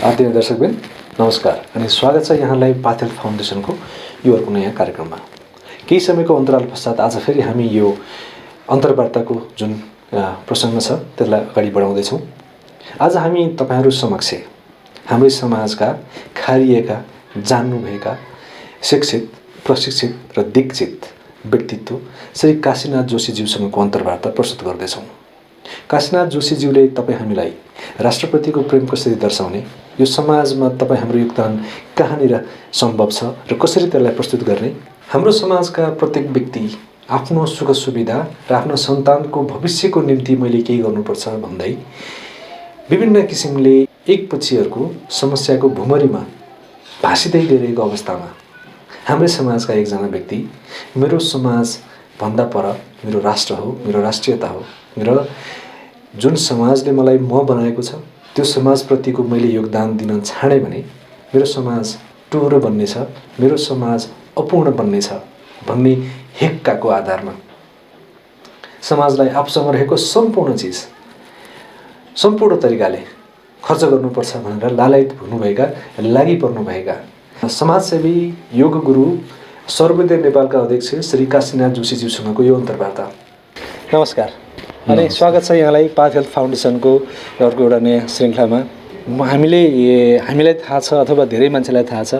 आदरणीय दर्शकबिन नमस्कार अनि स्वागत छ यहाँलाई पाथेल फाउन्डेसनको यो अर्को नयाँ कार्यक्रममा। केही समयको अन्तराल पश्चात आज फेरि हामी यो अन्तर्वार्ताको जुन प्रसङ्ग छ त्यसलाई अगाडि बढाउँदैछौँ। आज हामी तपाईहरू समक्ष हाम्रै समाजका खारिएका, जान्नुभएका, शिक्षित, प्रशिक्षित र दीक्षित व्यक्तित्व श्री काशीनाथ जोशीज्यूसँगको अन्तर्वार्ता प्रस्तुत गर्दैछौँ। काशीनाथ जोशीज्यूले तपाईँ हामीलाई राष्ट्रप्रतिको प्रेम कसरी दर्शाउने, यो समाजमा तपाईँ हाम्रो योगदान कहाँनिर सम्भव छ र कसरी त्यसलाई प्रस्तुत गर्ने, हाम्रो समाजका प्रत्येक व्यक्ति आफ्नो सुख सुविधा र आफ्नो सन्तानको भविष्यको निम्ति मैले केही गर्नुपर्छ भन्दै विभिन्न किसिमले एकपछि अर्को समस्याको भुमरीमा भासिँदै गइरहेको अवस्थामा हाम्रै समाजका एकजना व्यक्ति मेरो समाज भन्दा पर मेरो राष्ट्र हो, मेरो राष्ट्रियता हो, मेरो जुन समाजले मलाई म बनाएको छ त्यो समाजप्रतिको मैले योगदान दिन छाडेँ भने मेरो समाज टुहुरो बन्नेछ, मेरो समाज अपूर्ण बन्नेछ भन्ने हेक्काको आधारमा समाजलाई आफूसँग रहेको सम्पूर्ण चिज सम्पूर्ण तरिकाले खर्च गर्नुपर्छ भनेर लालायित हुनुभएका, लागि पर्नुभएका समाजसेवी योग गुरु सर्वोदय नेपालका अध्यक्ष श्री काशीनाथ जोशीज्यूसँगको यो अन्तर्वार्ता। नमस्कार अनि स्वागत छ यहाँलाई पाथेल फाउन्डेसनको अर्को एउटा नयाँ श्रृङ्खलामा। हामीलाई थाहा छ अथवा धेरै मान्छेलाई थाहा छ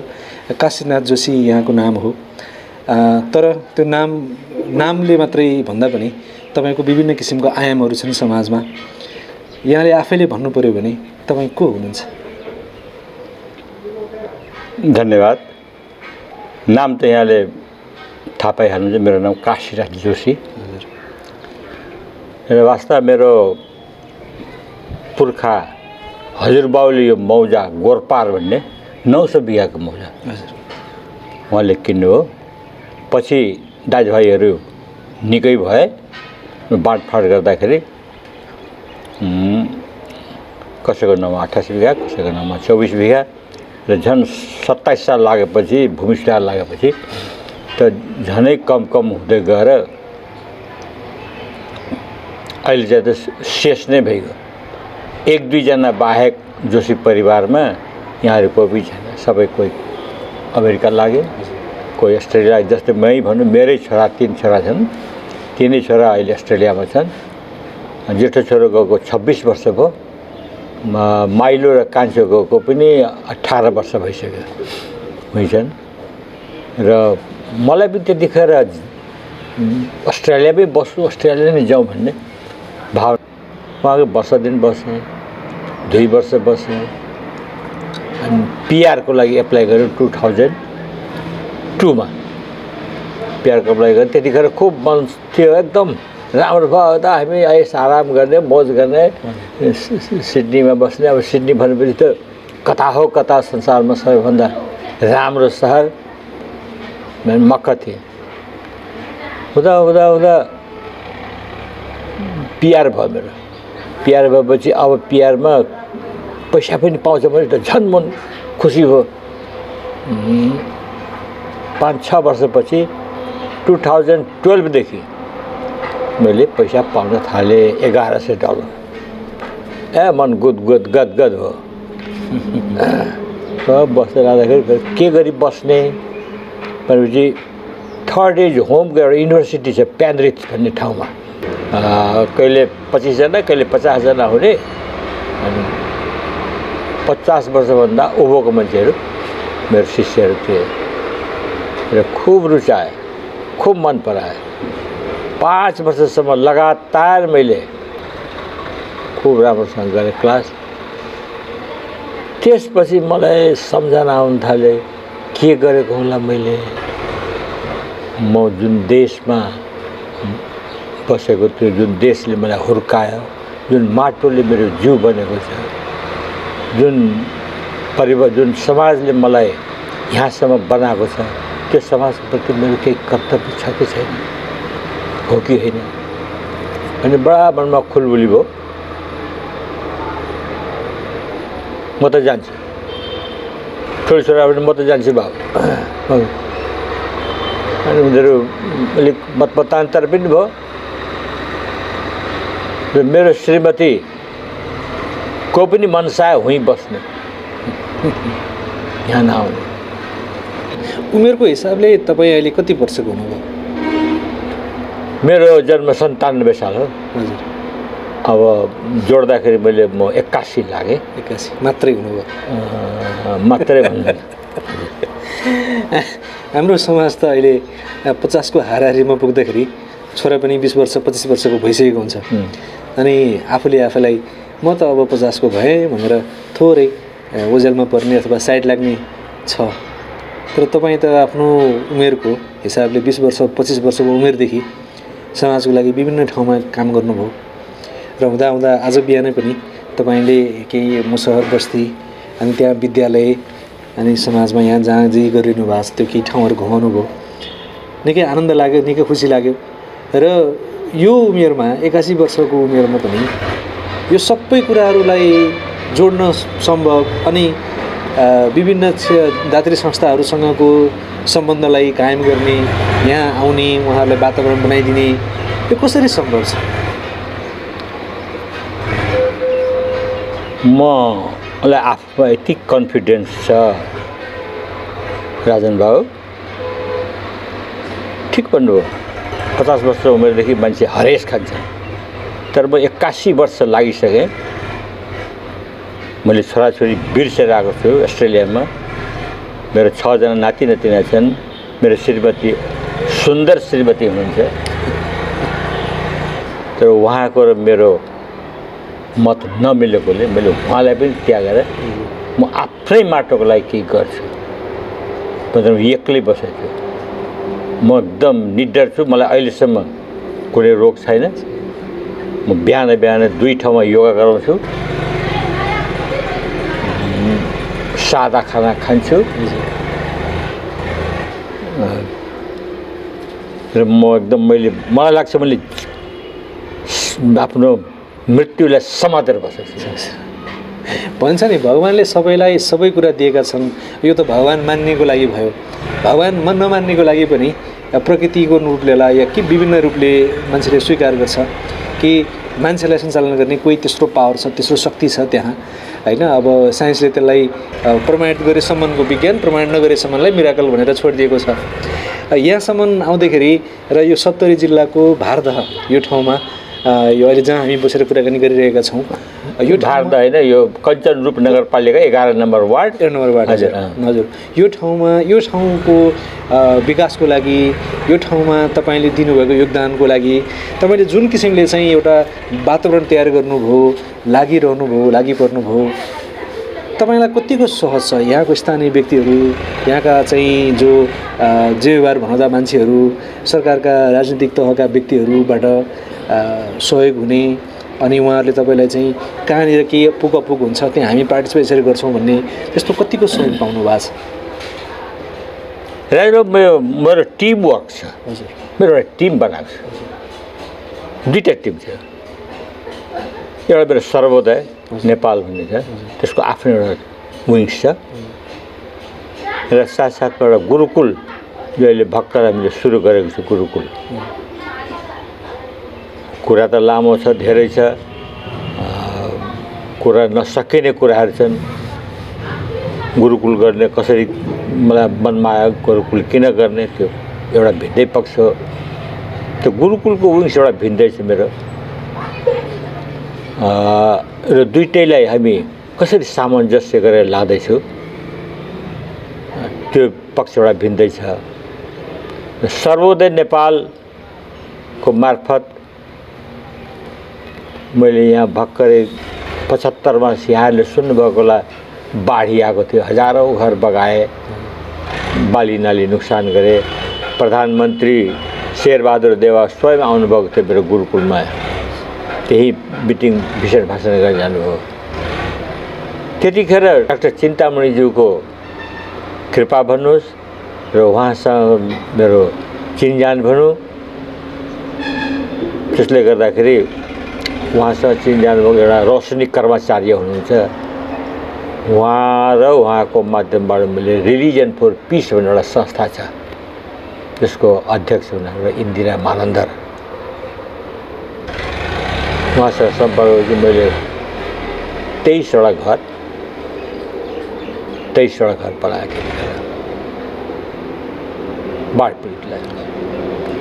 काशीनाथ जोशी यहाँको नाम हो, तर त्यो नामले मात्रै भन्दा पनि तपाईँको विभिन्न किसिमको आयामहरू छन् समाजमा। यहाँले आफैले भन्नु पर्यो भने तपाईँ को हुनुहुन्छ? धन्यवाद। नाम त यहाँले थाहा पाइहाल्नुहुन्छ, मेरो नाम काशीनाथ जोशी र वास्तव मेरो पुर्खा हजुरबाउले यो मौजा गोरपार भन्ने 900 बिघाको मौजा उहाँले किन्नु हो। पछि दाजुभाइहरू निकै भए, बाँडफाँड गर्दाखेरि कसैको नाममा 28 बिघा, कसैको नाममा 24 बिघा र झन् 27 साल लागेपछि भूमि सुधार लागेपछि त झनै कम हुँदै गएर अहिले चाहिँ त शेष नै भइगयो। 1-2 जना बाहेक जोशी परिवारमा यहाँहरू कोही पनि छैन। सबै कोही अमेरिका लागे, कोही अस्ट्रेलिया, जस्तै मै भनौँ मेरै छोरा 3 छोरा छन्, 3 छोरा अहिले अस्ट्रेलियामा छन्। जेठो छोरो गएको 26 वर्ष भयो, माइलो र कान्छो गएको पनि 18 वर्ष भइसक्यो हुन्छन्। र मलाई पनि त्यतिखेर अस्ट्रेलियामै बस्छु, अस्ट्रेलिया नै जाउँ भन्ने भाव। उहाँको वर्ष दिन बसेँ, 2 वर्ष बसेँ अनि पिआरको लागि एप्लाई गरेँ 2002 मा। पिआरको एप्लाई गरेँ, त्यतिखेर खुब मन थियो, एकदम राम्रो भयो त हामी आइस आराम गर्ने, मौज गर्ने, सिडनीमा बस्ने। अब सिडनी भनेपछि त कता हो कता संसारमा सबैभन्दा राम्रो सहर मक्क थिएँ। हुँदा हुँदा हुँदा पिआर भयो मेरो। पिआर भएपछि अब पिआरमा पैसा पनि पाउँछ भने त झन् मन खुसी भयो। 5-6 वर्षपछि 2012 देखि मैले पैसा पाउन थालेँ, $1100। मन गदगद हो। बस्दै लाँदाखेरि के गरी बस्ने भनेपछि थर्ड एज होम गएर युनिभर्सिटी छ पेनरिथ भन्ने ठाउँमा, कहिले 25 जना कहिले 50 जना हुने अनि 50 वर्षभन्दा उँभोको मान्छेहरू मेरो शिष्यहरू थिए र खुब रुचाए, खुब मन पराए। 5 वर्षसम्म लगातार मैले खुब राम्रोसँग गरेँ क्लास। त्यसपछि मलाई सम्झना आउन थाले, के गरेको होला मैले, म जुन देशमा बसेको त्यो जुन देशले मलाई हुर्कायो, जुन माटोले मेरो जिउ बनेको छ, जुन समाजले मलाई यहाँसम्म बनाएको छ, त्यो समाजप्रति मेरो केही कर्तव्य छ कि छैन, हो कि होइन। अनि बडा मनमा खुलबुली भयो। म त जान्छु, ठुलो छोरा पनि म त जान्छु बाबु। अनि उनीहरू अलिक मतमतान्तर पनि भयो र मेरो श्रीमती को पनि मनसाय हुँ बस्ने। यहाँ नआउने। उमेरको हिसाबले तपाईँ अहिले कति वर्षको हुनुभयो? मेरो जन्म 97 साल हो। हजुर। अब जोड्दाखेरि मैले म 81 लागेँ। 81 मात्रै हुनुभयो? मात्रै भन्दैन। हाम्रो समाज त अहिले 50 को हाराहारीमा पुग्दाखेरि छोरा पनि 20 वर्ष 25 वर्षको भइसकेको हुन्छ। अनि आफूले आफैलाई म त अब 50 को भएँ भनेर थोरै ओझेलमा पर्ने अथवा साइड लाग्ने छ। तर तपाईँ त आफ्नो उमेरको हिसाबले 20 वर्ष 25 वर्षको उमेरदेखि समाजको लागि विभिन्न ठाउँमा काम गर्नुभयो र हुँदा आज बिहानै पनि तपाईँले केही मुसहर बस्ती अनि त्यहाँ विद्यालय अनि समाजमा यहाँ जहाँ जे गरिनु भएको छ त्यो केही ठाउँहरू घुमाउनु भयो। निकै आनन्द लाग्यो, निकै खुसी लाग्यो। र यो उमेरमा 81 वर्षको उमेरमा पनि यो सबै कुराहरूलाई जोड्न सम्भव अनि विभिन्न दात्री संस्थाहरूसँगको सम्बन्धलाई कायम गर्ने, यहाँ आउने, उहाँहरूलाई वातावरण बनाइदिने यो कसरी सम्भव छ? मलाई आफूमा यति कन्फिडेन्स छ राजन बाबु, ठिक भन्नुभयो। 50 वर्ष उमेरदेखि मान्छे हरेस खान्छ। तर म 81 वर्ष लागिसकेँ। मैले छोराछोरी बिर्सेर आएको छु अस्ट्रेलियामा। मेरो 6 जना नाति नातिना छन्। मेरो श्रीमती सुन्दर श्रीमती हुनुहुन्छ। तर उहाँको र मेरो मत नमिलेकोले मैले उहाँलाई पनि त्यागेर म आफ्नै माटोको लागि केही गर्छु भनेर एक्लै बसेको छु। म एकदम निडर छु। मलाई अहिलेसम्म कुनै रोग छैन। म बिहान 2 ठाउँमा योगा गराउँछु, सादा खाना खान्छु र म एकदम मलाई लाग्छ मैले आफ्नो मृत्युलाई समातेर बसेको छु। भन्छ नि भगवानले सबैलाई सबै कुरा दिएका छन्। यो त भगवान मान्नेको लागि भयो। भगवान नमान्नेको लागि पनि प्रकृतिको रूपले होला या के विभिन्न रूपले मान्छेले स्वीकार गर्छ कि मान्छेलाई सञ्चालन गर्ने कोही तेस्रो पावर छ, तेस्रो शक्ति छ त्यहाँ, होइन। अब साइन्सले त्यसलाई प्रमाणित गरेसम्मको विज्ञान, प्रमाणित नगरेसम्मलाई मिराकल भनेर छोडिदिएको छ। यहाँसम्म आउँदाखेरि र यो 70 जिल्लाको भारदह यो ठाउँमा यो अहिले जहाँ हामी बसेर कुराकानी गरिरहेका छौँ, यो भारदह होइन, यो कञ्चन रूप नगरपालिका 11 नम्बर वार्ड। हजुर हजुर। यो ठाउँमा यो ठाउँको विकासको लागि, यो ठाउँमा तपाईँले दिनुभएको योगदानको लागि तपाईँले जुन किसिमले चाहिँ एउटा वातावरण तयार गर्नुभयो, लागिपर्नुभयो, तपाईँलाई कतिको सहज छ? यहाँको स्थानीय व्यक्तिहरू, यहाँका चाहिँ जो जेवार भनाउँदा मान्छेहरू, सरकारका राजनीतिक तहका व्यक्तिहरूबाट सहयोग हुने अनि उहाँहरूले तपाईँलाई चाहिँ कहाँनिर के पुगपुग हुन्छ त्यहाँ हामी पार्टिसिपेट यसरी गर्छौँ भन्ने त्यस्तो कतिको सहयोग पाउनु भएको छ? राजु, मेरो टिम वर्क छ। हजुर। मेरो एउटा टिम बनाएको छु। 2टा टिम छ। एउटा मेरो सर्वोदय नेपाल भन्ने छ, त्यसको आफ्नो एउटा विङ्स छ र साथसाथमा एउटा गुरुकुल जो अहिले भर्खर हामीले सुरु गरेको छु। गुरुकुल कुरा त लामो छ, धेरै छ, कुरा नसकिने कुराहरू छन्। गुरुकुल गर्ने कसरी मलाई मनमा आयो, गुरुकुल किन गर्ने, त्यो एउटा भिन्दै पक्ष हो। त्यो गुरुकुलको विङ्स एउटा भिन्दै छ मेरो। र दुइटैलाई हामी कसरी सामञ्जस्य गरेर लाँदैछु त्यो पक्ष एउटा भिन्दै छ। सर्वोदय नेपालको मार्फत मैले यहाँ भर्खरै 75मा यहाँले सुन्नुभएको होला, बाढी आएको थियो, हजारौँ घर बगाए, बाली नाली नुकसान गरे। प्रधानमन्त्री शेरबहादुर देवा स्वयं आउनुभएको थियो मेरो गुरुकुलमा, त्यही मिटिङ विशेष भाषण गरेर जानुभयो। त्यतिखेर डाक्टर चिन्तामणिज्यूको कृपा भन्नुहोस् र उहाँसँग मेरो चिनजान भनौँ, त्यसले गर्दाखेरि उहाँसँग चिनजान भएको एउटा रोशनी कर्मचार्य हुनुहुन्छ, उहाँ र उहाँको माध्यमबाट मैले रिलिजन फर पिस भन्ने एउटा संस्था छ, त्यसको अध्यक्ष हुनुहुन्छ इन्दिरा मानन्दर। उहाँसँग सम्पर्क गरेपछि मैले 23वटा घर 23वटा घर बनायो त्यतिखेर बाढ पीडितलाई।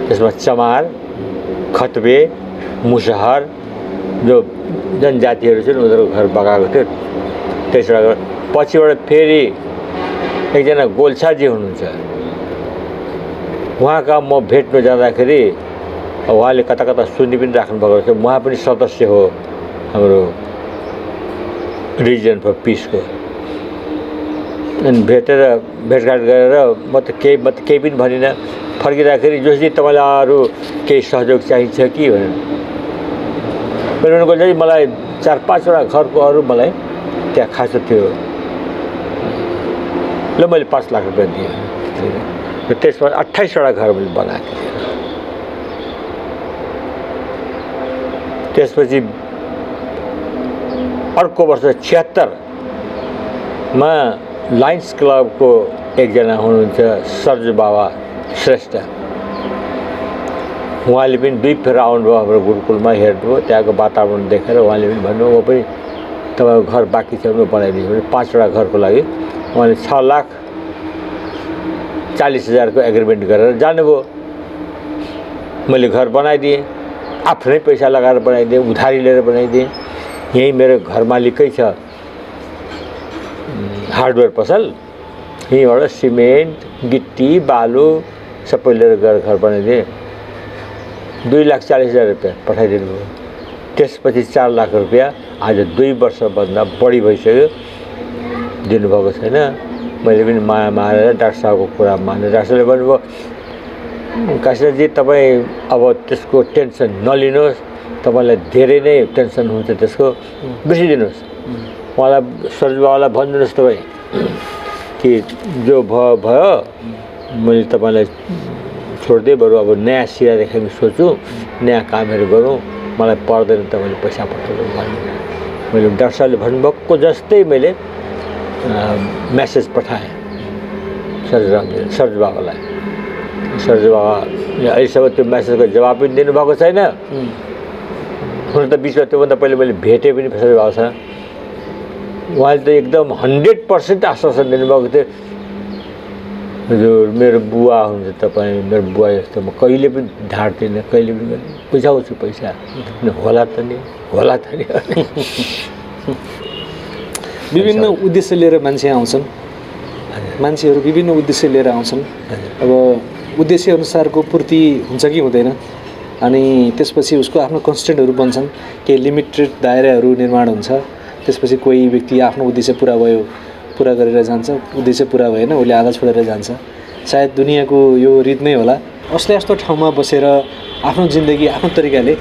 त्यसमा चमार, खतबे, मुसहर जो जनजातिहरू छन् उनीहरूको घर बगाएको थियो 23वटा घर। पछिबाट फेरि एकजना गोल्छाजी हुनुहुन्छ, उहाँका म भेट्न जाँदाखेरि उहाँले कता कता सुनि पनि राख्नुभएको छ। उहाँ पनि सदस्य हो हाम्रो रिजन फर पिसको। अनि भेटघाट गरेर म त केही पनि भनिनँ। फर्किँदाखेरि जोशी तपाईँलाई अरू केही सहयोग चाहिन्छ कि भनेर मैले गोल्छाजी मलाई 4-5वटा घरको अरू मलाई त्यहाँ खाँचो थियो, ल मैले 5 लाख रुपियाँ दिएँ। र त्यसमा 28वटा घर मैले बनाएको थिएँ। त्यसपछि अर्को वर्ष 76मा लायन्स क्लबको एकजना हुनुहुन्छ सर्जु बाबा श्रेष्ठ, उहाँले पनि 2 फेर आउनुभयो हाम्रो गुरुकुलमा हेर्नुभयो। त्यहाँको वातावरण देखेर उहाँले पनि भन्नुभयो म पनि तपाईँको घर बाँकी छ म बनाइदिन्छु भने 5वटा घरको लागि उहाँले 6,40,000 को एग्रिमेन्ट गरेर जानुभयो। मैले घर बनाइदिएँ, आफ्नै पैसा लगाएर बनाइदिएँ, उधारी लिएर बनाइदिएँ। यहीँ मेरो घर मालिकै छ हार्डवेयर पसल, यहीँबाट सिमेन्ट, गिट्टी, बालु सबै लिएर गएर घर बनाइदिएँ। 2,40,000 रुपियाँ पठाइदिनु भयो। त्यसपछि 4 लाख रुपियाँ आज 2 वर्षभन्दा बढी भइसक्यो दिनुभएको छैन। मैले पनि माया मारेर डाक्टर साहबको कुरा मानेर डाक्टर साहबले भन्नुभयो काशीनाथजी तपाईँ अब त्यसको टेन्सन नलिनुहोस्, तपाईँलाई धेरै नै टेन्सन हुन्छ त्यसको, बिर्सिदिनुहोस्। उहाँलाई सर्जुबाबालाई भनिदिनुहोस् तपाईँ कि जो भयो भयो, मैले तपाईँलाई छोडिदिएँ, बरु अब नयाँ सिरादेखि हामी सोचौँ, नयाँ कामहरू गरौँ, मलाई पर्दैन तपाईँले पैसा पठाउनु भन्नु। मैले डाक्टर साहबले भन्नुभएको जस्तै मैले मेसेज पठाएँ सर्जु बाबालाई। सर्जु बाबाले अहिलेसम्म त्यो मेसेजको जवाब पनि दिनुभएको छैन। हुन त बिचमा त्योभन्दा पहिले मैले भेटेँ पनि सर्जु बाबासँग। उहाँले त एकदम 100% आश्वासन दिनुभएको थियो, हजुर मेरो बुवा हुनुहुन्छ तपाईँ, मेरो बुवा जस्तो म कहिले पनि ढाँट्दिनँ, कहिले पनि बुझाउँछु पैसा, होला त नि होला त नि। विभिन्न उद्देश्य लिएर मान्छे आउँछन्, मान्छेहरू विभिन्न उद्देश्य लिएर आउँछन्। अब उद्देश्य अनुसारको पूर्ति हुन्छ कि हुँदैन, अनि त्यसपछि उसको आफ्नो कन्स्टेन्टहरू बन्छन्, केही लिमिटेड दायराहरू निर्माण हुन्छ। त्यसपछि कोही व्यक्ति आफ्नो उद्देश्य पुरा भयो, पुरा गरेर जान्छ, उद्देश्य पुरा भएन उसले आधा छोडेर जान्छ। सायद दुनियाँको यो रीत नै होला। असले यस्तो ठाउँमा बसेर आफ्नो जिन्दगी आफ्नो तरिकाले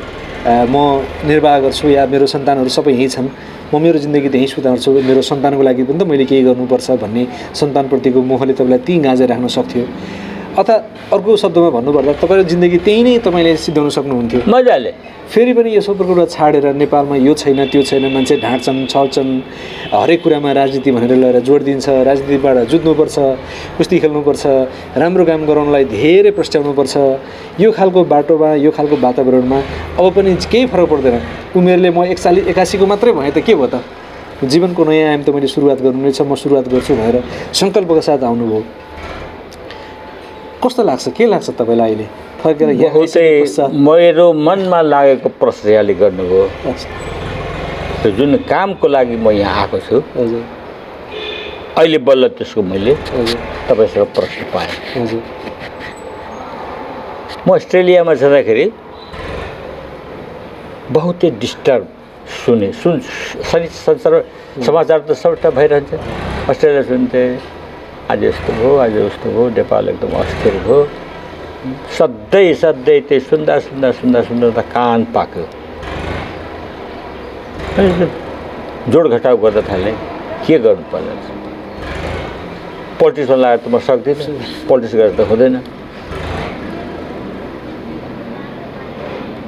म निर्वाह गर्छु, या मेरो सन्तानहरू सबै यहीँ छन्, म मेरो जिन्दगी त्यहीँ सुधार्छु, मेरो सन्तानको लागि पनि त मैले केही गर्नुपर्छ भन्ने सन्तानप्रतिको मोहले तपाईँलाई त्यहीँ गाँजेर राख्न सक्थ्यो। अथवा अर्को शब्दमा भन्नुपर्दा तपाईँको जिन्दगी त्यहीँ नै तपाईँले सिद्धाउन सक्नुहुन्थ्यो मजाले। फेरि पनि यो सबै कुरा छाडेर नेपालमा यो छैन त्यो छैन, मान्छे ढाँट्छन् छल्छन्, हरेक कुरामा राजनीति भनेर लगेर जोड दिन्छ, राजनीतिबाट जुझ्नुपर्छ, कुस्ती खेल्नुपर्छ, राम्रो काम गराउनलाई धेरै प्रस्ट्याउनुपर्छ। यो खालको बाटोमा यो खालको वातावरणमा अब पनि केही फरक पर्दैन। उमेरले म 81 को मात्रै भएँ त के भयो त, जीवनको नयाँ आयाम त मैले सुरुवात गर्नु नै छ, म सुरुवात गर्छु भनेर सङ्कल्पका साथ आउनुभयो। कस्तो लाग्छ, के लाग्छ तपाईँलाई अहिले फर्केर यहाँ? मेरो मनमा लागेको प्रश्न यहाँले गर्नुभयो। त्यो जुन कामको लागि म यहाँ आएको छु, हजुर अहिले बल्ल त्यसको मैले तपाईँसँग प्रश्न पाएँ। हजुर म अस्ट्रेलियामा जाँदाखेरि बहुतै डिस्टर्ब संसार समाचार त सबैटा भइरहन्छ। अस्ट्रेलिया सुन्थेँ, आज यस्तो भयो, आज उस्तो भयो, नेपाल एकदम अस्थिर भयो। सधैँ त्यही सुन्दा त कान पाक्यो। जोड घटाउ गर्न थालेँ, के गर्नु पर्ला? पोलिटिक्समा लगाएर त म सक्दिनँ, पोलिटिक्स गरेर त हुँदैन।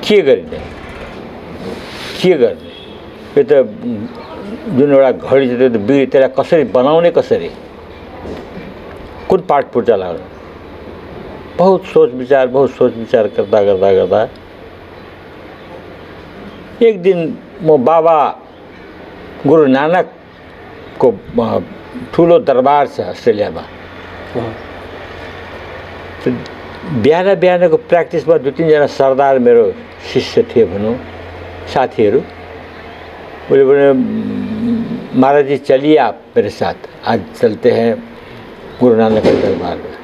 के गरिने के गर्ने? यो त जुन एउटा घडी छ त्यो त बिग्री, त्यसलाई कसरी बनाउने, कसरी कुन पाठ पूर्जा लाग्यो? बहुत सोच विचार गर्दा एक दिन म बाबा गुरु नानक को ठुलो दरबार छ अस्ट्रेलियामा। बिहान बिहानको प्र्याक्टिसमा 2-3 जना सरदार मेरो शिष्य थिए भनौँ, साथीहरू। बोले बोले महाराज जी चलिए आप मेरे साथ, आज चलते हैं गुरु नानक के दरबार में,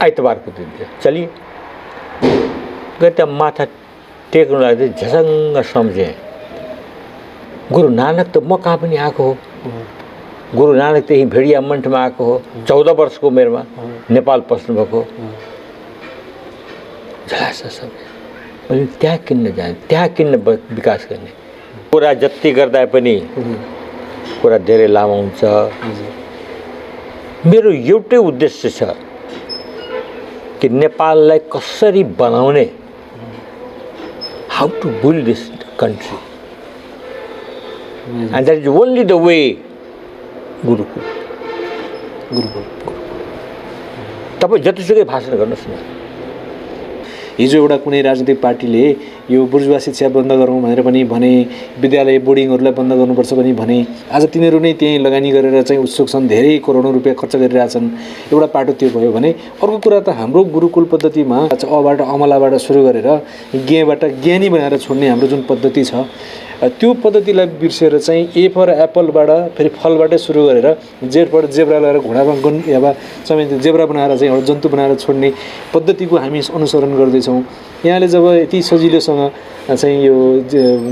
आइतबार को दिन थियो। चलिए गए, त्यहाँ माथा टेक्नु लाग्दै झसङ्ग सम्झेँ, गुरु नानक त म कहाँ पनि आएको हो, गुरु नानक त यहीँ भेडिया मन्ठमा आएको हो, 14 वर्षको उमेरमा नेपाल पस्नुभएको। झलास सम्झेँ, मैले त्यहाँ किन्न जाने, त्यहाँ किन्न विकास गर्ने। कुरा जति गर्दा पनि कुरा धेरै लामो हुन्छ। मेरो एउटै उद्देश्य छ कि नेपाललाई कसरी बनाउने, how to build this country, and that is only the way gurukul. तपाईँ जतिसुकै भाषण गर्नुहोस् न। हिजो एउटा कुनै राजनीतिक पार्टीले यो बुर्जुवा शिक्षा बन्द गरौँ भनेर पनि भने, विद्यालय बोर्डिङहरूलाई बन्द गर्नुपर्छ पनि भने, आज तिनीहरू नै त्यहीँ लगानी गरेर चाहिँ उत्सुक छन्, धेरै करोडौँ रुपियाँ खर्च गरिरहेछन्। एउटा पाटो त्यो भयो भने अर्को कुरा त हाम्रो गुरुकुल पद्धतिमा अबाट अमलाबाट सुरु गरेर ज्ञबाट ज्ञानी बनाएर छोड्ने हाम्रो जुन पद्धति छ, त्यो पद्धतिलाई बिर्सेर चाहिँ ए फर एप्पलबाट फेरि फलबाटै सुरु गरेर जेडबाट जेब्रा लगाएर घोडामा या समेत जेब्रा बनाएर चाहिँ एउटा जन्तु बनाएर छोड्ने पद्धतिको हामी अनुसरण गर्दैछौँ। यहाँले जब यति सजिलोसँग चाहिँ यो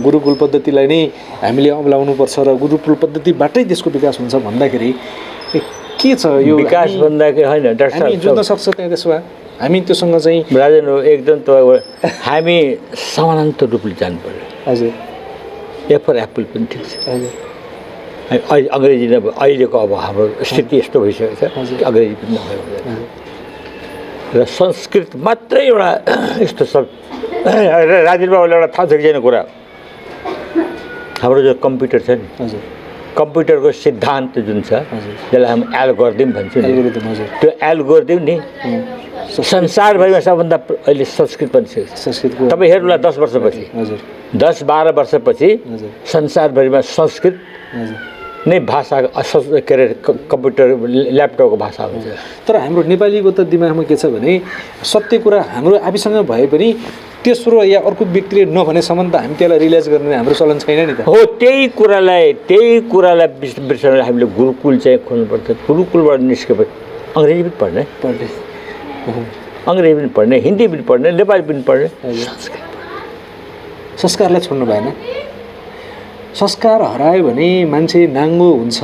गुरुकुल पद्धतिलाई नै हामीले अमलाउनुपर्छ र गुरुकुल पद्धतिबाटै देशको विकास हुन्छ भन्दाखेरि के छ यो विकास भन्दाखेरि? होइन डाक्टर साहब, जुत्न सक्छ त्यहाँ त्यसो भए हामी त्योसँग चाहिँ राजन हो एकदम हामी समानान्तर रूपले जानु पर्यो। हजुर, ए फर एप्पल पनि ठिक छ। हजुर, अहिले अङ्ग्रेजी नभए अहिलेको अब हाम्रो स्थिति यस्तो भइसकेको छ कि अङ्ग्रेजी पनि नभए हुँदैन र संस्कृत मात्रै एउटा यस्तो सब। राजेन्द्र बाबुलाई एउटा थाहा छ कि छैन कुरा, हाम्रो जो कम्प्युटर छ नि, हजुर, कम्प्युटरको सिद्धान्त जुन छ जसलाई हामी एल्गोरिदम भन्छौँ नि, त्यो एल्गोरिदम नि संसारभरिमा सबभन्दा अहिले संस्कृत बनिसकेको छ। संस्कृतको तपाईँ हेर्नुहोला 10 वर्षपछि, हजुर, 10-12 वर्षपछि संसारभरिमा संस्कृत नै भाषा के अरे कम्प्युटर ल्यापटपको भाषा हुन्छ। तर हाम्रो नेपालीको त दिमागमा के छ भने सत्य कुरा हाम्रो आफूसँग भए पनि तेस्रो या अर्को व्यक्तिले नभनेसम्म त हामी त्यसलाई रियलाइज गर्ने हाम्रो चलन छैन नि त। हो, त्यही कुरालाई बिर्सेर हामीले गुरुकुल चाहिँ खोल्नुपर्छ। गुरुकुलबाट निस्केपछि अङ्ग्रेजी पनि पढ्ने, अङ्ग्रेजी पनि पढ्ने, हिन्दी पनि पढ्ने, नेपाली पनि पढ्ने, संस्कारलाई छोड्नु भएन। संस्कार हरायो भने मान्छे नाङ्गो हुन्छ।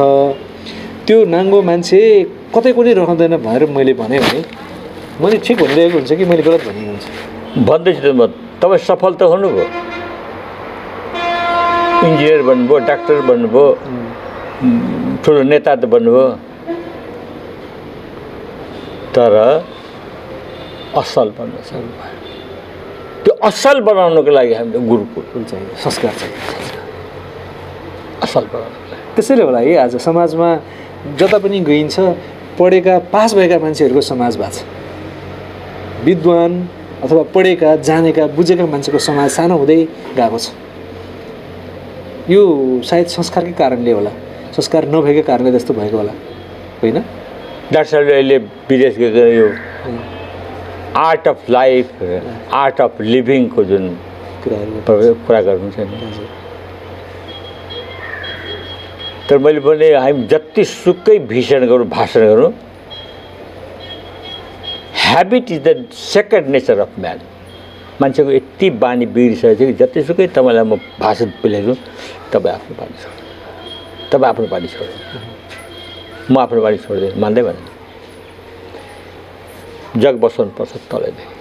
त्यो नाङ्गो मान्छे कतै पनि रहँदैन भनेर मैले भने मैले ठिक भनिरहेको हुन्छ कि मैले गलत भनेको हुन्छ? भन्दैछु त म। तपाईँ सफल त हुनुभयो, इन्जिनियर बन्नुभयो, डाक्टर बन्नुभयो, ठुलो नेता त बन्नुभयो, तर असल बन्न सक्नु भएन। त्यो असल बनाउनको लागि हामीले गुरुकुल चाहियो, संस्कार चाहियो, असल बनाउनको लागि। त्यसैले होला है आज समाजमा जता पनि गइन्छ पढेका पास भएका मान्छेहरूको समाज भएको छ। विद्वान अथवा पढेका जानेका बुझेका मान्छेको समाज सानो हुँदै गएको छ। यो सायद संस्कारकै कारणले होला, संस्कार नभएकै कारणले त्यस्तो भएको होला, होइन? डाक्टर साहबले अहिले विदेश गएको यो art of life, art of लिभिङको जुन कुरा गर्नुहुन्छ नि, तर मैले भने हामी जतिसुकै भाषण गरौँ, habit is the second nature of man. मान्छेको यति बानी बिग्रिसकेको छ कि जतिसुकै तपाईँलाई म भाषण पिलाइदिउँ तपाईँ आफ्नो बानी छोड्नु, तपाईँ आफ्नो बानी छोड्नु, म आफ्नो बानी छोड्दैन, मान्दै भने जग बसाउनुपर्छ तलैदेखि,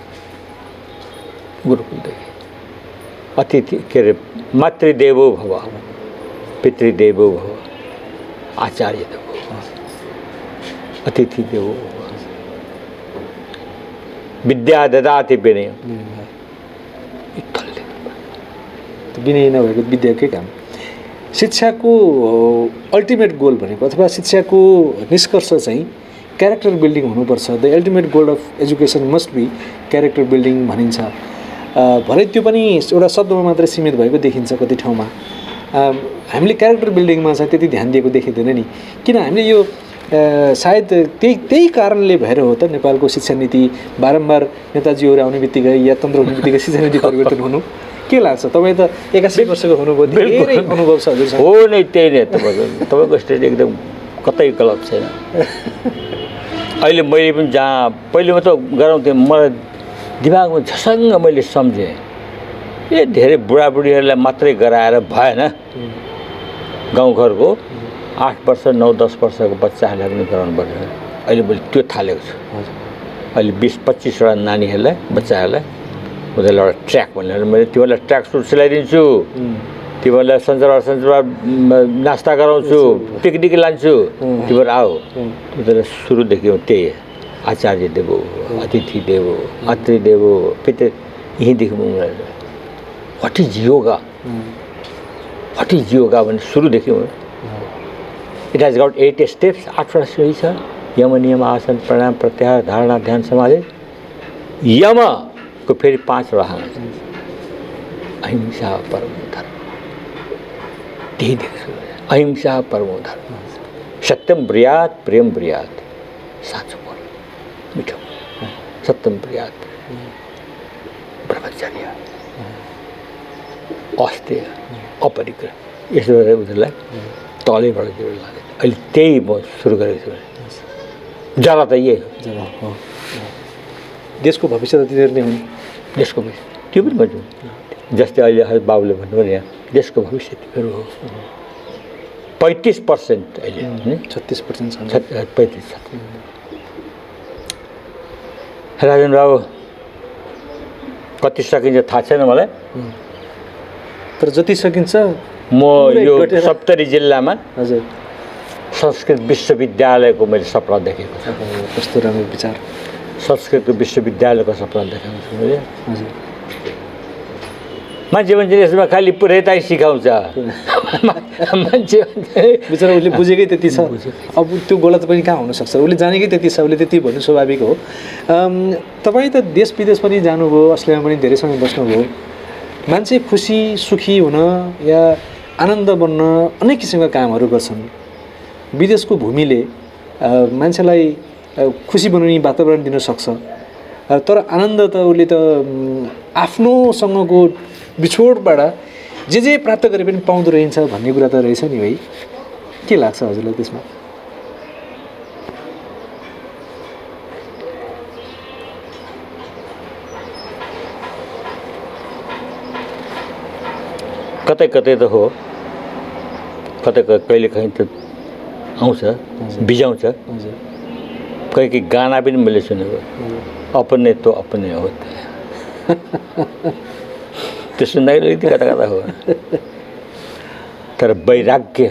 गुरुकुलदेखि। अतिथि के अरे मातृदेवो भव, पितृदेवो भव, आचार्य देवो भव, अतिथि देवो भव, विद्या ददाति विनय। विनय नभएको विद्याकै काम। शिक्षाको अल्टिमेट गोल भनेको अथवा शिक्षाको निष्कर्ष चाहिँ क्यारेक्टर बिल्डिङ हुनुपर्छ। The ultimate goal of education must be character building भनिन्छ। भरे त्यो पनि एउटा शब्दमा मात्रै सीमित भएको देखिन्छ कति ठाउँमा। हामीले क्यारेक्टर बिल्डिङमा चाहिँ त्यति ध्यान दिएको देखिँदैन नि। किन हामीले यो सायद त्यही कारणले भएर हो त नेपालको शिक्षा नीति बारम्बार नेताजीहरू आउने बित्तिकै या तन्त्र हुने बित्तिकै शिक्षा नीति परिवर्तन हुनु। के लाग्छ? तपाईँ त 81 वर्षको हुनुभयो, धेरै अनुभव छ हजुरसँग। हो नै, त्यही नै तपाईँको स्टेट एकदम कतै गलत छैन। अहिले मैले पनि जहाँ पहिले म त गराउँथेँ, मलाई दिमागमा झसङ्ग मैले सम्झेँ ए धेरै बुढाबुढीहरूलाई मात्रै गराएर भएन, गाउँघरको 8 वर्ष 9-10 वर्षको बच्चाहरूलाई पनि गराउनु पर्छ। अहिले मैले त्यो थालेको छु। अहिले 20-25वटा नानीहरूलाई बच्चाहरूलाई उनीहरूलाई एउटा ट्र्याक भनेर मैले तिमीहरूलाई ट्र्याक सुट सिलाइदिन्छु, तिमीहरूलाई सञ्चबार नास्ता गराउँछु, पिकनिक लान्छु, तिमीहरू आऊ। उनीहरूलाई सुरुदेखि त्यही आचार्य देवो, अतिथि देवो, अत्रि देवो, पितृ, यहीँदेखि उनीहरू what is yoga, what is yoga भने सुरुदेखि इट हेज गट 8 स्टेप्स, 8वटा सिँढी छ। यम नियम आसन प्राणायाम प्रत्याहार धारणा ध्यान समाधि। यमको फेरि 5वटा हात, अहिंसा परमो धर्म, त्यही देख्छु। अहिंसा परमो धर्म, सत्यम ब्रियात प्रेम ब्रियात, साँचो बोल मिठो, सत्यम ब्रियात, ब्रह्मचर्य, अस्तेय, अपरिग्रह, यसो गरेर उनीहरूलाई तलैबाट जोड लाने। अहिले त्यही म सुरु गरेको छु। जरा त यही हो। देशको भविष्य त तिनीहरू नै हुन्। देशको भविष्य त्यो पनि भन्छु। जस्तै अहिले बाबुले भन्नुभयो यहाँ, देशको भविष्य तिमीहरू हो। 35% अहिले 36% छ। 35। राजन बाबु कति सकिन्छ थाहा छैन मलाई, तर जति सकिन्छ म यो सप्तरी जिल्लामा हजुर संस्कृत विश्वविद्यालयको मैले सपना देखेको छु। कस्तो राम्रो विचार। संस्कृतको विश्वविद्यालयको सपना देखेको छु मैले। हजुर मान्छे मान्छेले यसमा खालि पुरैताई सिकाउँछ, मान्छे बिचरा उसले बुझेकै त्यति छ। अब त्यो गलत पनि कहाँ हुनसक्छ? उसले जानेकै त्यति छ, उसले त्यति भन्नु स्वाभाविक हो। तपाईँ त देश विदेश पनि जानुभयो, अस्ट्रेलियामा पनि धेरै समय बस्नुभयो। मान्छे खुसी सुखी हुन या आनन्द बन्न अनेक किसिमका कामहरू गर्छन्। विदेशको भूमिले मान्छेलाई खुसी बनाउने वातावरण दिन सक्छ, तर आनन्द त उसले त आफ्नोसँगको बिछोडबाट जे प्राप्त गरे पनि पाउँदो रहन्छ भन्ने कुरा त रहेछ नि भाइ। के लाग्छ हजुरलाई त्यसमा? कतै कतै त हो, कतै कहिले काहीँ त आउँछ, बिजाउँछ। कहीँ कहीँ गाना पनि मैले सुनेको, अपने तो अपने होते हैं, त्यो सुन्दाखेरि अलिकति कता कता हो। तर वैराग्य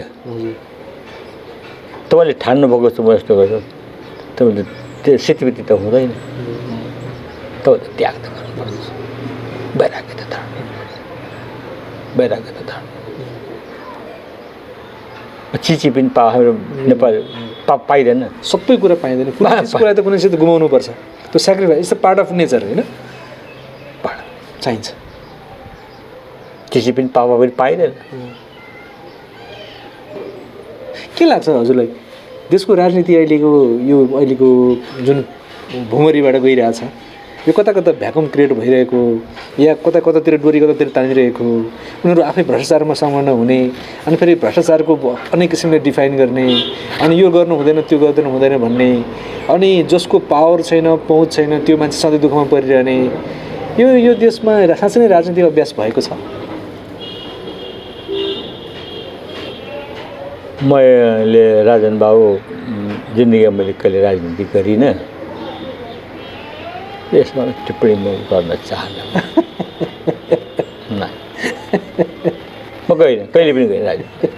तपाईँले ठान्नुभएको छ म यस्तो गर्छु, तपाईँले त्यो सितविति त हुँदैन, तपाईँले त्याग त गर्नुपर्छ। वैराग्य त धारण, वैराग्य त धारण। चिची पनि हाम्रो नेपाल पाइँदैन, सबै कुरा पाइँदैन। कुनै कुरा त कुनैसित गुमाउनु पर्छ। त्यो sacrifice it's a part of nature होइन, चाहिन्छ। चिची पनि पावा पनि पाइँदैन। के लाग्छ हजुरलाई देशको राजनीति अहिलेको जुन भुमरीबाट गइरहेछ, यो कता कता भ्याकुम क्रिएट भइरहेको या कता कतातिर डोरी कतातिर तानिरहेको, उनीहरू आफै भ्रष्टाचारमा संलग्न हुने, अनि फेरि भ्रष्टाचारको अनेक किसिमले डिफाइन गर्ने, अनि यो गर्नु हुँदैन त्यो गर्दैन हुँदैन भन्ने, अनि जसको पावर छैन पहुँच छैन त्यो मान्छे सधैँ दुःखमा परिरहने, यो देशमा साँच्चै नै राजनीतिक अभ्यास भएको छ? मैले राजन बाबु जिन्दगीमा मैले कहिले राजनीति गरिनँ, यसमा टिप्पणी म गर्न चाहन्न। म गइनँ, कहिले पनि गइनँ राजनीति।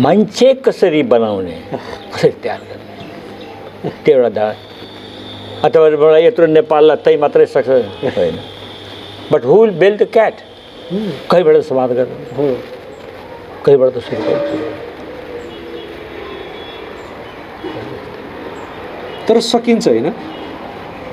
मान्छे कसरी बनाउने, कसरी तयार गर्ने, त्यो एउटा अथवा यत्रो नेपाललाई तै मात्रै सक्छ होइन। But who will build the cat, कहीँबाट समाप्त गर्नु हो, कहीँबाट त सुरु गर्नु। तर सकिन्छ होइन,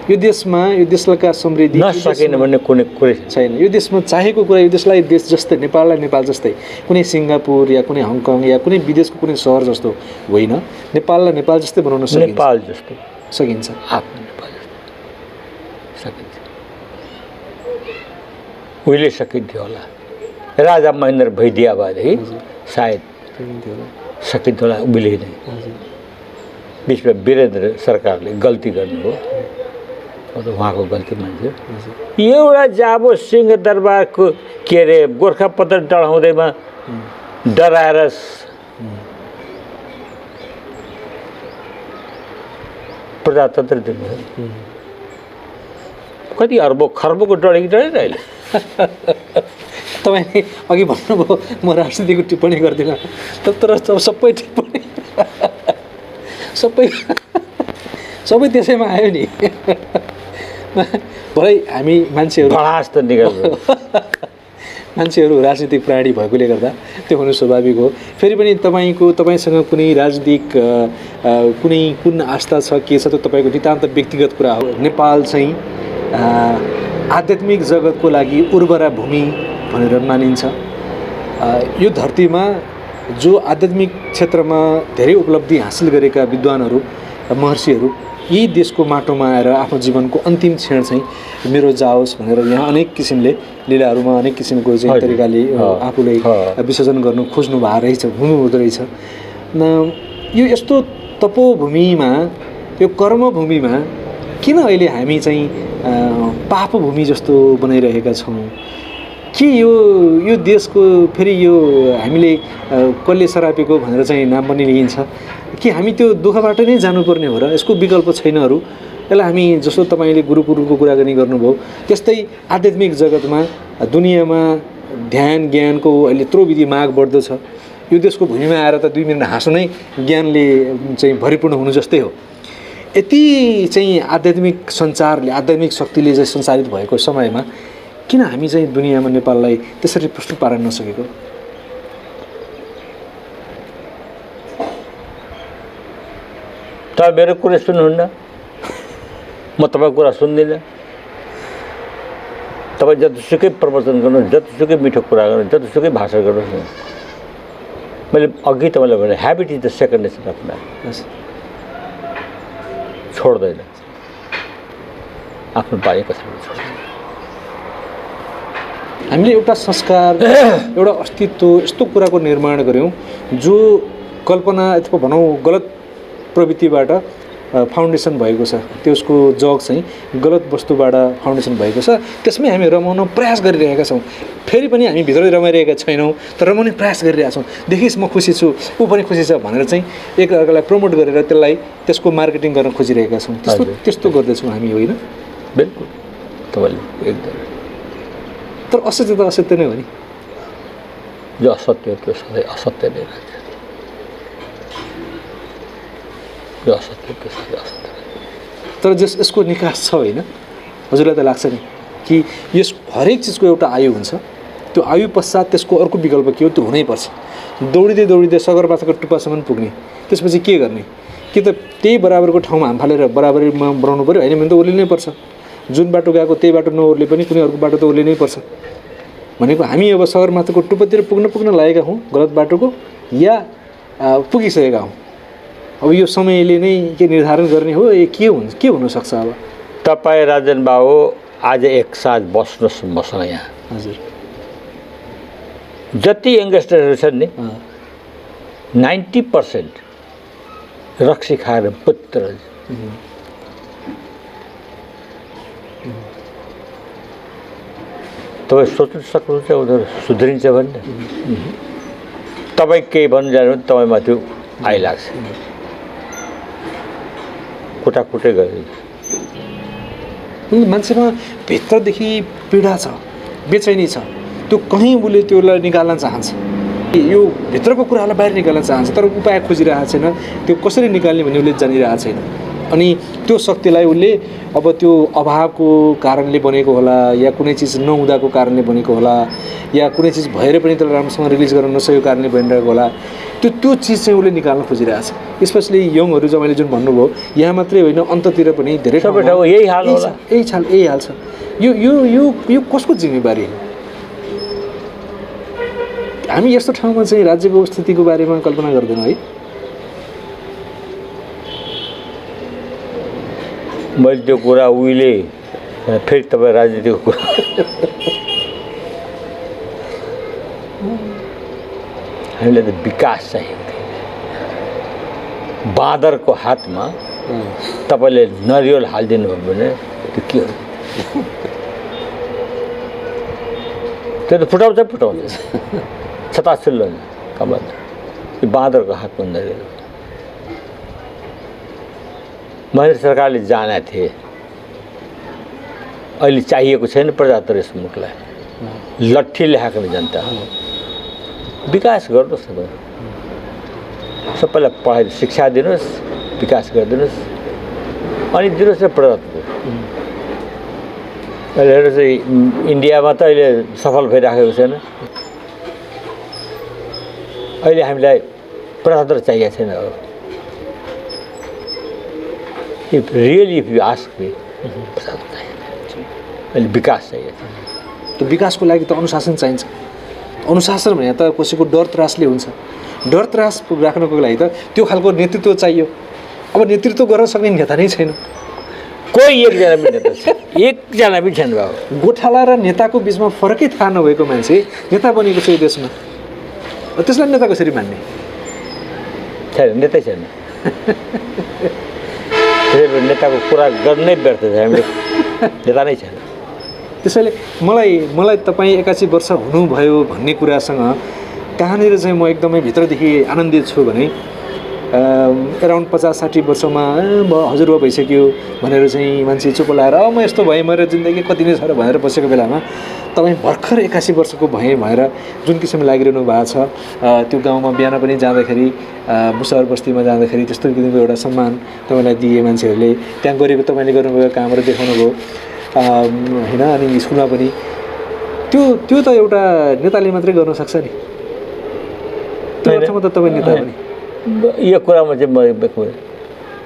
यो देशका समृद्धि नसकेन भन्ने कुरै छैन। यो देशमा चाहेको कुरा, यो देशलाई देश जस्तै, नेपाललाई नेपाल जस्तै, कुनै सिङ्गापुर या कुनै हङकङ या कुनै विदेशको कुनै सहर जस्तो होइन, नेपाललाई नेपाल जस्तै बनाउन सकिन्छ। नेपाल जस्तै सकिन्छ, आफ्नो नेपाल जस्तै सकिन्छ। उहिले सकिन्थ्यो होला, राजा महेन्द्र भइदिया भएदेखि सायद सकिन्थ्यो होला उहिले नै। बिचमा वीरेन्द्र सरकारले गल्ती गर्नुभयो, उहाँको गल्ती मान्छे। एउटा जाबो सिंहदरबारको के अरे गोर्खापत्र डढाउँदैमा डराएर प्रजातन्त्र दिनुभयो। कति अर्ब खर्बको डढेको डढेन अहिले। तपाईँले अघि भन्नुभयो म राजनीतिको टिप्पणी गर्दिनँ, तर सबै टिप्पणी सबै त्यसैमा आयो नि। भलै हामी मान्छेहरू राजनीतिक प्राणी भएकोले गर्दा त्यो हुनु स्वाभाविक हो। फेरि पनि तपाईँसँग कुनै राजनीतिक कुन आस्था छ, के छ, त्यो तपाईँको नितान्त व्यक्तिगत कुरा हो। नेपाल चाहिँ आध्यात्मिक जगतको लागि उर्वरा भूमि भनेर मानिन्छ। यो धरतीमा जो आध्यात्मिक क्षेत्रमा धेरै उपलब्धि हासिल गरेका विद्वानहरू, महर्षिहरू यही देशको माटोमा आएर आफ्नो जीवनको अन्तिम क्षण चाहिँ मेरो जाओस् भनेर यहाँ अनेक किसिमले लीलाहरूमा अनेक किसिमको चाहिँ तरिकाले आफूलाई विसर्जन गर्नु खोज्नु भएको रहेछ, हुनुहुँदो रहेछ। यो यस्तो तपोभूमिमा, यो कर्मभूमिमा किन अहिले हामी चाहिँ पापभूमि जस्तो बनाइरहेका छौँ? के यो देशको फेरि यो हामीले कसले सरापेको भनेर चाहिँ नाम पनि लिइन्छ कि हामी त्यो दुःखबाट नै जानुपर्ने हो र यसको विकल्प छैनहरू? यसलाई हामी जस्तो तपाईँले गुरुकुलको कुराकानी गर्नुभयो त्यस्तै आध्यात्मिक जगतमा दुनियाँमा ध्यान ज्ञानको अहिले यत्रो विधि माग बढ्दो छ। यो देशको भूमिमा आएर त 2 मिनट हाँसो नै ज्ञानले चाहिँ भरिपूर्ण हुनु जस्तै हो। यति चाहिँ आध्यात्मिक सञ्चारले, आध्यात्मिक शक्तिले चाहिँ सञ्चारित भएको समयमा किन हामी चाहिँ दुनियाँमा नेपाललाई त्यसरी प्रस्तुत पार्न नसकेको? तपाईँ मेरो कुरा सुन्नुहुन्न, म तपाईँको कुरा सुन्दिनँ। तपाईँ जतिसुकै प्रवचन गर्नुहोस्, जतिसुकै मिठो कुरा गर्नुहोस्, जतिसुकै भाषण गर्नुहोस्, मैले अघि तपाईँलाई भने habit is the second nature of man. छोड्दैन आफ्नो बानी कसैले छोड्दैन। हामीले एउटा संस्कार, एउटा अस्तित्व, यस्तो कुराको निर्माण गऱ्यौँ जो कल्पना अथवा भनौँ गलत प्रवृत्तिबाट फाउन्डेसन भएको छ। त्यसको जग चाहिँ गलत वस्तुबाट फाउन्डेसन भएको छ। त्यसमै हामी रमाउन प्रयास गरिरहेका छौँ। फेरि पनि हामी भित्रै रमाइरहेका छैनौँ, तर रमाउने प्रयास गरिरहेका छौँ। देखिस् म खुसी छु, ऊ पनि खुसी छ भनेर चाहिँ एकअर्कालाई प्रमोट गरेर त्यसको मार्केटिङ गर्न खोजिरहेका छौँ। त्यस्तो गर्दैछौँ हामी, होइन? बिल्कुल तपाईँले एकदम। तर असत्य त असत्य नै हो नि। जो असत्य हो त्यो सधैँ असत्य नै रहन्छ। जो असत्य त्यो सधैँ असत्य रहन्छ। तर यसको निकास छ, होइन? हजुरलाई त लाग्छ नि कि यस हरेक चिजको एउटा आयु हुन्छ। त्यो आयु पश्चात त्यसको अर्को विकल्प के हो? त्यो हुनैपर्छ। दौडिँदै दौडिँदै सगरमाथाको टुप्पासम्म पुग्ने, त्यसपछि के गर्ने? कि त त्यही बराबरको ठाउँमा हाम फालेर बराबरीमा बनाउनु पऱ्यो? होइन भने त ओर्लिनै पर्छ। जुन बाटो गएको त्यही बाटो नओर्ले पनि कुनै अर्को बाटो त ओर्लिनै पर्छ। भनेको हामी अब सगरमाथाको टुप्पातिर पुग्न लागेका हौँ गलत बाटोको, या पुगिसकेका हौँ? अब यो समयले नै के निर्धारण गर्ने हो? के हुनसक्छ अब? तपाईँ राजन बाबु आज एक साथ बस्नुहोस् मसँग यहाँ। हजुर। जति यङ्गस्टरहरू छन् नि 90% रक्सी खाएर पुत्र। तपाईँ सोच्नु सक्नुहुन्छ उनीहरू सुध्रिन्छ भन्ने? तपाईँ केही भन्नु जानु भने तपाईँमाथि आइलाग्छ, कुटाकुटै गरिन्छ। मान्छेमा भित्रदेखि पीडा छ, बेचैनी छ। त्यो कहीँ उसले त्यसलाई निकाल्न चाहन्छ, यो भित्रको कुरालाई बाहिर निकाल्न चाहन्छ, तर उपाय खोजिरहेको छैन। त्यो कसरी निकाल्ने भन्ने उसले जानिरहेको छैन। अनि त्यो शक्तिलाई उसले अब त्यो अभावको कारणले बनेको होला, या कुनै चिज नहुँदाको कारणले बनेको होला, या कुनै चिज भएर पनि त्यसलाई राम्रोसँग रिलिज गर्न नसकेको कारणले बनिरहेको होला। त्यो चिज चाहिँ उसले निकाल्न खोजिरहेछ। स्पेसली यङहरू तपाईँले जुन भन्नुभयो यहाँ मात्रै होइन अन्ततिर पनि धेरै सबै ठाउँ यही हाल होला, यही हाल छ। यो कसको जिम्मेवारी हो? हामी यस्तो ठाउँमा चाहिँ राज्यको स्थितिको बारेमा कल्पना गर्दैनौँ है। मैले त्यो कुरा उहिले फेरि तपाईँ राजनीतिको कुरा हामीलाई त विकास चाहिएको थियो। बाँदरको हातमा तपाईँले नरिवल हालिदिनु भयो भने त्यो के हो? त्यो त फुटाउँछ छताछुल्लो कमल यो बाँदरको हातमा नरिवल। महेन्द्र सरकारले जाने थिए, अहिले चाहिएको छैन प्रजातन्त्र मुखलाई, लट्ठी ल्याएको जनता विकास गर्नुहोस्। सबैलाई पढाइ शिक्षा दिनुहोस्, विकास गरिदिनुहोस्, अनि दिनुहोस् न प्रजातन्त्र। अहिले हेर्नुहोस् इन्डियामा त अहिले सफल भइराखेको छैन। अहिले हामीलाई प्रजातन्त्र चाहिएको छैन। If you ask me, अहिले विकास चाहिएको छ। त्यो विकासको लागि त अनुशासन चाहिन्छ। अनुशासन भने त कसैको डर त्रासले हुन्छ। डर त्रास राख्नको लागि त त्यो खालको नेतृत्व चाहियो। अब नेतृत्व गर्न सक्ने नेता नै छैन। कोही एकजना पनि नेता छैन, एकजना पनि छैन बाबु। गोठाला र नेताको बिचमा फरकै थाहा नभएको मान्छे नेता बनेको छ यो देशमा। त्यसलाई नेता कसरी मान्ने? छैन, नेतै छैन। नेताको कुरा गर्नै व्यर्थ छ, हामीले नेता नै छैन। त्यसैले मलाई तपाईँ 81 वर्ष हुनुभयो भन्ने कुरासँग कहाँनिर चाहिँ म एकदमै भित्रदेखि आनन्दित छु भने एराउन्ड 50-60 वर्षमा हजुरबा भइसक्यो भनेर चाहिँ मान्छे चुप लाएर म यस्तो भएँ, मेरो जिन्दगी कति नै छ र भनेर बसेको बेलामा तपाईँ भर्खर 81 वर्षको भएर जुन किसिमले लागिरहनु भएको छ, त्यो गाउँमा बिहान पनि जाँदाखेरि मुसहर बस्तीमा जाँदाखेरि त्यस्तो किसिमको एउटा सम्मान तपाईँलाई दिए मान्छेहरूले, त्यहाँ गरेको तपाईँले गर्नुभएको कामहरू देखाउनु भयो होइन। अनि स्कुलमा पनि त्यो त एउटा नेताले मात्रै गर्न सक्छ नि। त्यो अर्थमा त तपाईँ नेता पनि यो कुरामा चाहिँ म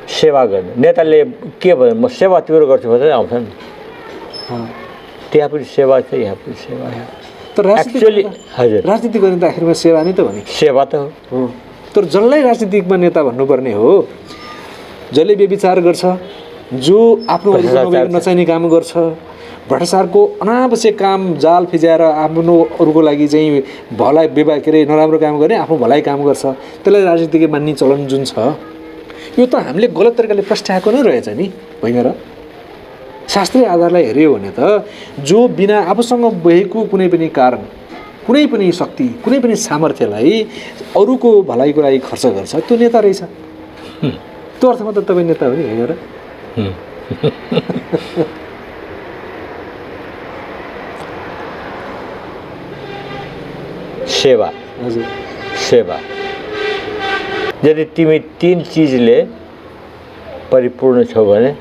सेवा गर्ने नेताले के भन्यो, म सेवा तिम्रो गर्छु भनेर आउँछ नि। त्यहाँ पनि सेवा छ, यहाँ पनि सेवा। तर एक्चुअली हजुर राजनीति गर्ने त आखिरमा सेवा नै त हो नि। सेवा त हो, तर जसलाई राजनीतिकमा नेता भन्नुपर्ने हो, जसले व्यभिचार गर्छ, जो आफ्नो नचाहिने काम गर्छ, भ्रष्टाचारको अनावश्यक काम जाल फिजाएर आफ्नो अरूको लागि चाहिँ भलाइ के अरे नराम्रो काम गर्ने, आफ्नो भलाइ काम गर्छ, त्यसलाई राजनीतिक मान्ने चलन जुन छ, यो त हामीले गलत तरिकाले प्रस्ट्याएको नै रहेछ नि, होइन र? शास्त्रीय आधारलाई हेऱ्यो भने त जो बिना आफूसँग बहेको कुनै पनि कारण, कुनै पनि शक्ति, कुनै पनि सामर्थ्यलाई अरूको भलाइको लागि खर्च गर्छ, त्यो नेता रहेछ। त्यो अर्थमा त तपाईँ नेता हो नि, होइन र? सेवा, हजुर सेवा। यदि तिमी 3 चिजले परिपूर्ण छौ भने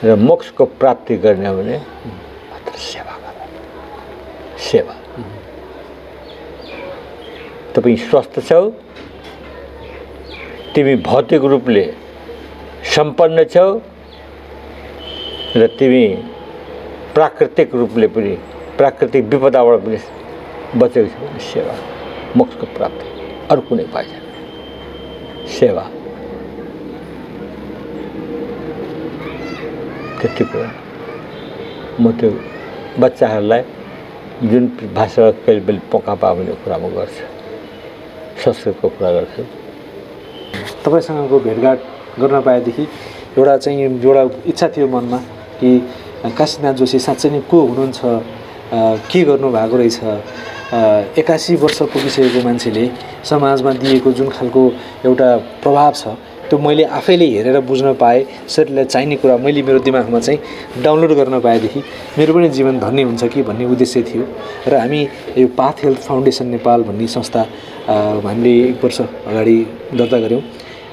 र मोक्षको प्राप्ति गर्ने भने मात्र सेवा गर। सेवा। तपाईँ स्वस्थ छौ, तिमी भौतिक रूपले सम्पन्न छौ र तिमी प्राकृतिक रूपले पनि प्राकृतिक विपदाबाट पनि बचेको छ भने सेवा, मोक्षको प्राप्ति, अरू कुनै उपाय छैन। सेवा त्यति कुरा म त्यो बच्चाहरूलाई जुन भाषामा कहिले कहिले पोका पायो भने कुरामा गर्छु, संस्कृतको कुरा गर्छु। तपाईँसँगको भेटघाट गर्न पाएदेखि एउटा इच्छा थियो मनमा कि काशीनाथ जोशी साँच्चै नै को हुनुहुन्छ, के गर्नुभएको रहेछ, 81 वर्ष पुगिसकेको मान्छेले समाजमा दिएको जुन खालको एउटा प्रभाव छ त्यो मैले आफैले हेरेर बुझ्न पाएँ। शरीरलाई चाहिने कुरा मैले मेरो दिमागमा चाहिँ डाउनलोड गर्न पाएदेखि मेरो पनि जीवन धन्य हुन्छ कि भन्ने उद्देश्य थियो। र हामी यो पाथ हेल्थ फाउन्डेसन नेपाल भन्ने संस्था हामीले 1 वर्ष अगाडि दर्ता गऱ्यौँ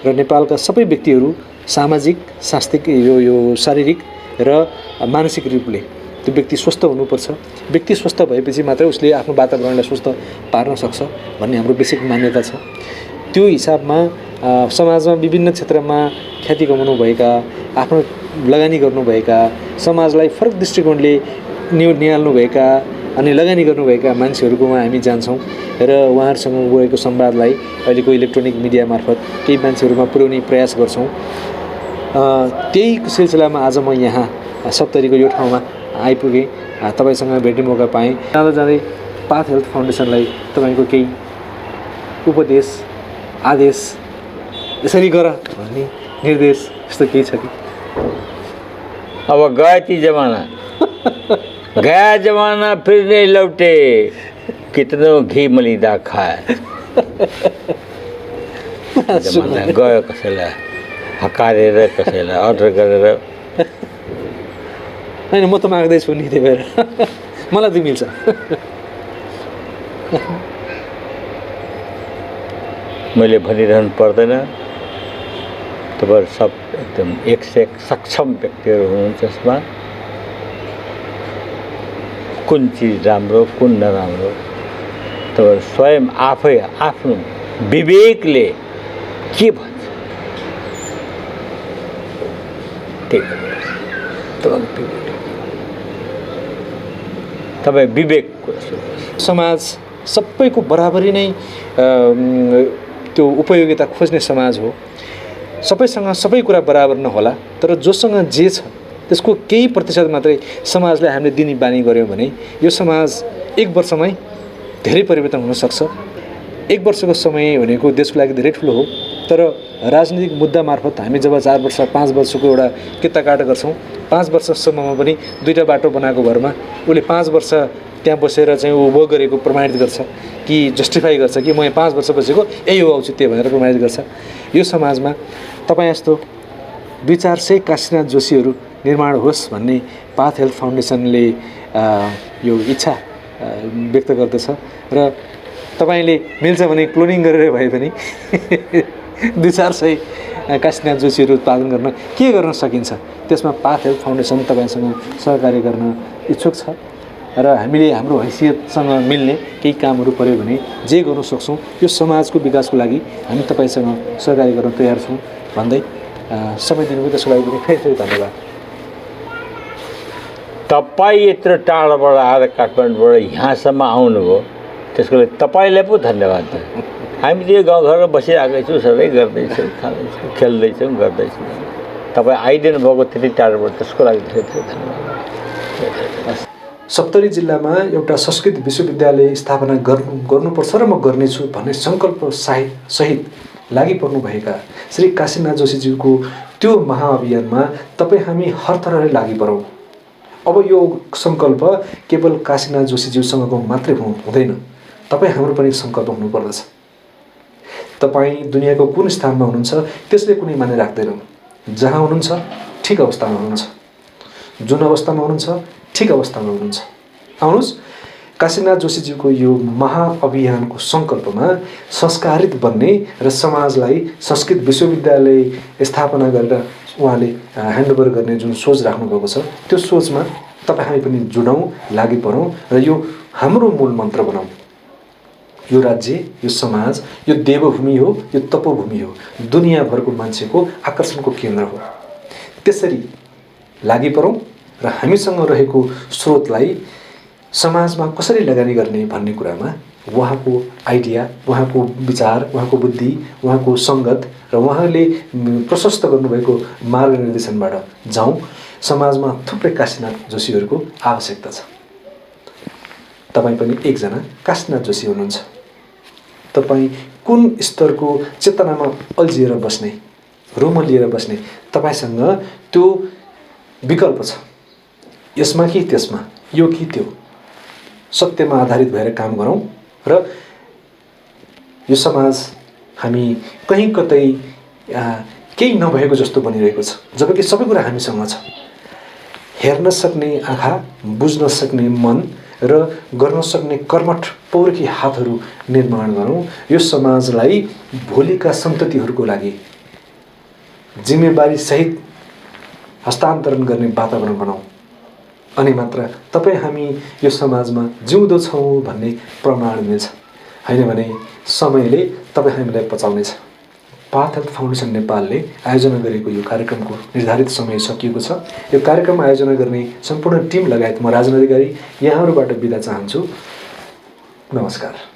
र नेपालका सबै व्यक्तिहरू सामाजिक, शारीरिक र मानसिक रूपले त्यो व्यक्ति स्वस्थ हुनुपर्छ। व्यक्ति स्वस्थ भएपछि मात्रै उसले आफ्नो वातावरणलाई स्वस्थ पार्न सक्छ भन्ने हाम्रो बेसिक मान्यता छ। त्यो हिसाबमा समाजमा विभिन्न क्षेत्रमा ख्याति कमाउनुभएका, आफ्नो लगानी गर्नुभएका, समाजलाई फरक दृष्टिकोणले निहाल्नुभएका अनि लगानी गर्नुभएका मान्छेहरूकोमा हामी जान्छौँ र उहाँहरूसँग गएको संवादलाई अहिलेको इलेक्ट्रोनिक मिडिया मार्फत केही मान्छेहरूमा पुर्याउने प्रयास गर्छौँ। त्यही सिलसिलामा आज म यहाँ सप्तरीको यो ठाउँमा आइपुगेँ, तपाईँसँग भेट्ने मौका पाएँ। जाँदा जाँदै पाथ हेल्थ फाउन्डेसनलाई तपाईँको केही उपदेश, आदेश, यसरी गर भन्ने निर्देश यस्तो केही छ कि? अब गए ती जमाना, गया जमाना फिर नहीं लौटे, कितनों घी मलिदा खाए। जमाना गयो, कसैलाई हकारेर, कसैलाई अर्डर गरेर। होइन, म त माग्दैछु नि, त्यही भएर मलाई त मिल्छ। मैले भनिरहनु पर्दैन, तपाईँहरू सब एकदम 101 सक्षम व्यक्तिहरू हुनुहुन्छ। यसमा कुन चिज राम्रो, कुन नराम्रो तपाईँहरू स्वयं आफै आफ्नो विवेकले के भन्छ त्यही गर्नुपर्छ। तपाईँ विवेकको समाज सबैको बराबरी नै त्यो उपयोगिता खोज्ने समाज हो। सबैसँग सबै कुरा बराबर नहोला, तर जोसँग जे छ त्यसको केही प्रतिशत मात्रै समाजलाई हामीले दिने बानी गऱ्यौँ भने यो समाज 1 वर्षमै धेरै परिवर्तन हुनसक्छ। 1 वर्षको समय भनेको देशको लागि धेरै ठुलो हो, तर राजनीतिक मुद्दा मार्फत हामी जब 4 वर्ष 5 वर्षको एउटा किताकाट गर्छौँ, 5 वर्षसम्ममा पनि 2टा बाटो बनाएको भरमा उसले 5 वर्ष त्यहाँ बसेर चाहिँ ऊ वो गरेको प्रमाणित गर्छ कि जस्टिफाई गर्छ कि म यहाँ 5 वर्ष बसेको यही हो औचित्य भनेर प्रमाणित गर्छ। यो समाजमा तपाईँ जस्तो 200-400 काशीनाथ जोशीहरू निर्माण होस् भन्ने पाथ हेल्थ फाउन्डेसनले यो इच्छा व्यक्त गर्दछ र तपाईँले मिल्छ भने क्लोनिङ गरेर भए पनि 200-400 काशीनाथ जोशीहरू उत्पादन गर्न के गर्न सकिन्छ, त्यसमा पाथ हेल्थ फाउन्डेसन तपाईँसँग सहकार्य गर्न इच्छुक छ र हामीले हाम्रो हैसियतसँग मिल्ने केही कामहरू पर्यो भने जे गर्न सक्छौँ यो समाजको विकासको लागि हामी तपाईँसँग सहकार्य गर्न तयार छौँ भन्दै समय दिनुभयो। त्यसको लागि पनि फेरि धन्यवाद। तपाईँ यत्रो टाढोबाट आएर काठमाडौँबाट यहाँसम्म आउनुभयो, त्यसको लागि तपाईँलाई पो धन्यवाद छ। हामी त यो गाउँघरमा बसिरहेकै छौँ, सधैँ गर्दैछौँ, खाँदैछौँ, खेल्दैछौँ, गर्दैछौँ। तपाईँ आइदिनु भएको त्यति टाढोबाट, त्यसको लागि धेरै धेरै धन्यवाद। सप्तरी जिल्लामा एउटा संस्कृत विश्वविद्यालय स्थापना गर्नुपर्छ र म गर्नेछु भन्ने सङ्कल्प सहित लागि पर्नुभएका श्री काशीनाथ जोशीज्यूको त्यो महाअभियानमा तपाईँ हामी हर तरहले लागि परौँ। अब यो सङ्कल्प केवल काशीनाथ जोशीज्यूसँगको मात्रै हुँदैन, तपाईँ हाम्रो पनि सङ्कल्प हुनुपर्दछ। तपाईँ दुनियाँको कुन स्थानमा हुनुहुन्छ त्यसले कुनै माने राख्दैन। जहाँ हुनुहुन्छ ठिक अवस्थामा हुनुहुन्छ, जुन अवस्थामा हुनुहुन्छ ठिक अवस्थामा हुनुहुन्छ। आउनुहोस्, काशीनाथ जोशीज्यूको यो महाअभियानको सङ्कल्पमा संस्कारित बन्ने र समाजलाई संस्कृत विश्वविद्यालय स्थापना गरेर उहाँले ह्यान्डओभर गर्ने जुन सोच राख्नुभएको छ, त्यो सोचमा तपाईँ हामी पनि जुडौँ, लागि परौँ र यो हाम्रो मूल मन्त्र बनाऊँ। यो राज्य, यो समाज, यो देवभूमि हो, यो तपोभूमि हो, दुनियाँभरको मान्छेको आकर्षणको केन्द्र हो। त्यसरी लागि परौँ र हामीसँग रहेको स्रोतलाई समाजमा कसरी लगानी गर्ने भन्ने कुरामा उहाँको आइडिया, उहाँको विचार, उहाँको बुद्धि, उहाँको सङ्गत र उहाँले प्रशस्त गर्नुभएको मार्गनिर्देशनबाट जाउँ। समाजमा थुप्रै काशीनाथ जोशीहरूको आवश्यकता छ। तपाईँ पनि एकजना काशीनाथ जोशी हुनुहुन्छ। तपाईँ कुन स्तरको चेतनामा अल्झिएर बस्ने, रोमलिएर बस्ने, तपाईँसँग त्यो विकल्प छ। यसमा कि त्यसमा, यो कि त्यो, सत्यमा आधारित भएर काम गरौँ र यो समाज हामी कहीँ कतै केही नभएको जस्तो बनिरहेको छ, जबकि सबै कुरा हामीसँग छ। हेर्न सक्ने आँखा, बुझ्न सक्ने मन र गर्न सक्ने कर्मठ पौरखी हातहरू निर्माण गरौँ। यो समाजलाई भोलिका सन्ततिहरूको लागि जिम्मेवारी सहित हस्तान्तरण गर्ने वातावरण बनाऊ। अनि मात्र तपाईँ हामी यो समाजमा जिउँदो छौँ भन्ने प्रमाण मिल्छ। होइन भने समयले तपाईँ हामीलाई पचाउनेछ। पाथ हेल्थ फाउन्डेसन नेपालले आयोजना गरेको यो कार्यक्रमको निर्धारित समय सकिएको छ। यो कार्यक्रम आयोजना गर्ने सम्पूर्ण टिम लगायत म राजन अधिकारी यहाँहरूबाट बिदा चाहन्छु। नमस्कार।